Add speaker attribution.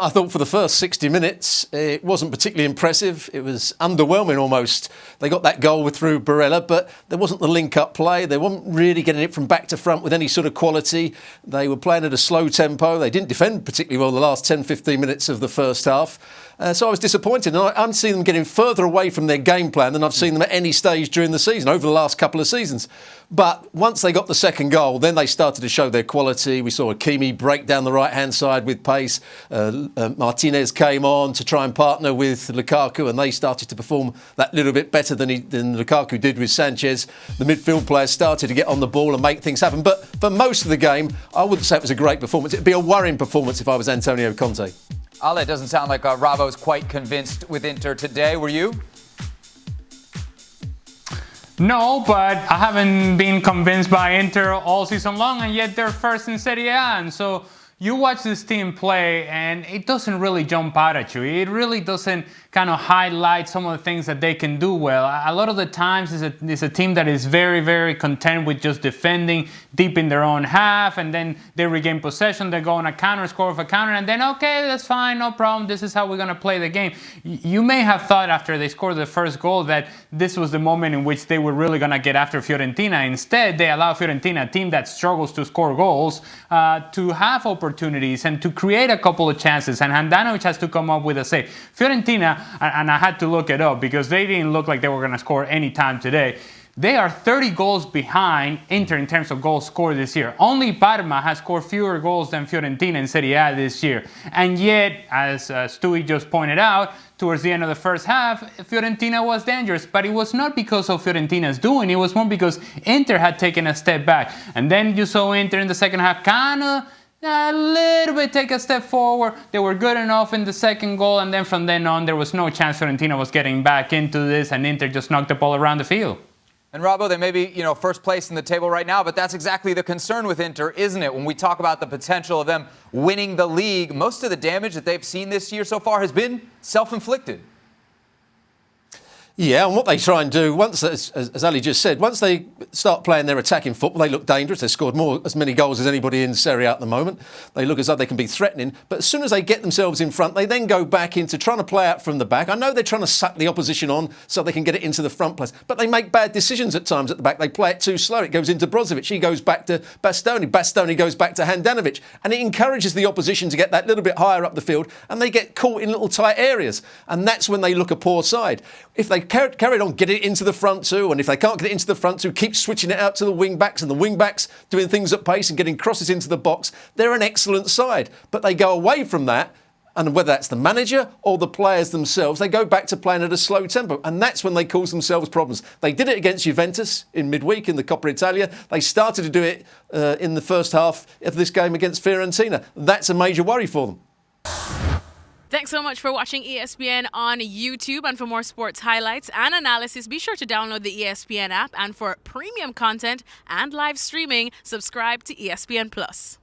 Speaker 1: I thought for the first 60 minutes, it wasn't particularly impressive. It was underwhelming almost. They got that goal through Barella, but there wasn't the link-up play. They weren't really getting it from back to front with any sort of quality. They were playing at a slow tempo. They didn't defend particularly well the last 10, 15 minutes of the first half. So I was disappointed. And I'm seeing them getting further away from their game plan than I've seen them at any stage during the season, over the last couple of seasons. But once they got the second goal, then they started to show their quality. We saw Hakimi break down the right-hand side with pace. Martinez came on to try and partner with Lukaku, and they started to perform that little bit better than Lukaku did with Sanchez. The midfield players started to get on the ball and make things happen. But for most of the game, I wouldn't say it was a great performance. It'd be a worrying performance if I was Antonio Conte.
Speaker 2: Ale, it doesn't sound like Robbo's quite convinced with Inter today. Were you?
Speaker 3: No, but I haven't been convinced by Inter all season long, and yet they're first in Serie A. And so you watch this team play, and it doesn't really jump out at you. It really doesn't kind of highlight some of the things that they can do well. A lot of the times it's a team that is very, very content with just defending deep in their own half, and then they regain possession, they go on a counter, score with a counter, and then, okay, that's fine, no problem, this is how we're going to play the game. You may have thought after they scored the first goal that this was the moment in which they were really going to get after Fiorentina. Instead, they allow Fiorentina, a team that struggles to score goals, to have opportunities and to create a couple of chances, and Handanovic has to come up with a save. Fiorentina, and I had to look it up because they didn't look like they were going to score any time today. They are 30 goals behind Inter in terms of goals scored this year. Only Parma has scored fewer goals than Fiorentina in Serie A this year. And yet, as Stewie just pointed out, towards the end of the first half, Fiorentina was dangerous. But it was not because of Fiorentina's doing. It was more because Inter had taken a step back. And then you saw Inter in the second half kind of a little bit take a step forward. They were good enough in the second goal, and then from then on, there was no chance Fiorentina was getting back into this, and Inter just knocked the ball around the field.
Speaker 2: And Robbo, they may be, first place in the table right now, but that's exactly the concern with Inter, isn't it? When we talk about the potential of them winning the league, most of the damage that they've seen this year so far has been self-inflicted.
Speaker 1: Yeah, and what they try and do, once, as Ali just said, once they start playing their attacking football, they look dangerous. They've scored as many goals as anybody in Serie A at the moment. They look as though they can be threatening. But as soon as they get themselves in front, they then go back into trying to play out from the back. I know they're trying to suck the opposition on so they can get it into the front place. But they make bad decisions at times at the back. They play it too slow. It goes into Brozovic. He goes back to Bastoni. Bastoni goes back to Handanovic. And it encourages the opposition to get that little bit higher up the field. And they get caught in little tight areas. And that's when they look a poor side. If they carried on, get it into the front two, and if they can't get it into the front two, keep switching it out to the wing backs, and the wing backs doing things at pace and getting crosses into the box, they're an excellent side. But they go away from that, and whether that's the manager or the players themselves, they go back to playing at a slow tempo, and that's when they cause themselves problems. They did it against Juventus in midweek in the Coppa Italia. They started to do it in the first half of this game against Fiorentina. That's a major worry for them.
Speaker 4: Thanks so much for watching ESPN on YouTube. And for more sports highlights and analysis, be sure to download the ESPN app. And for premium content and live streaming, subscribe to ESPN Plus.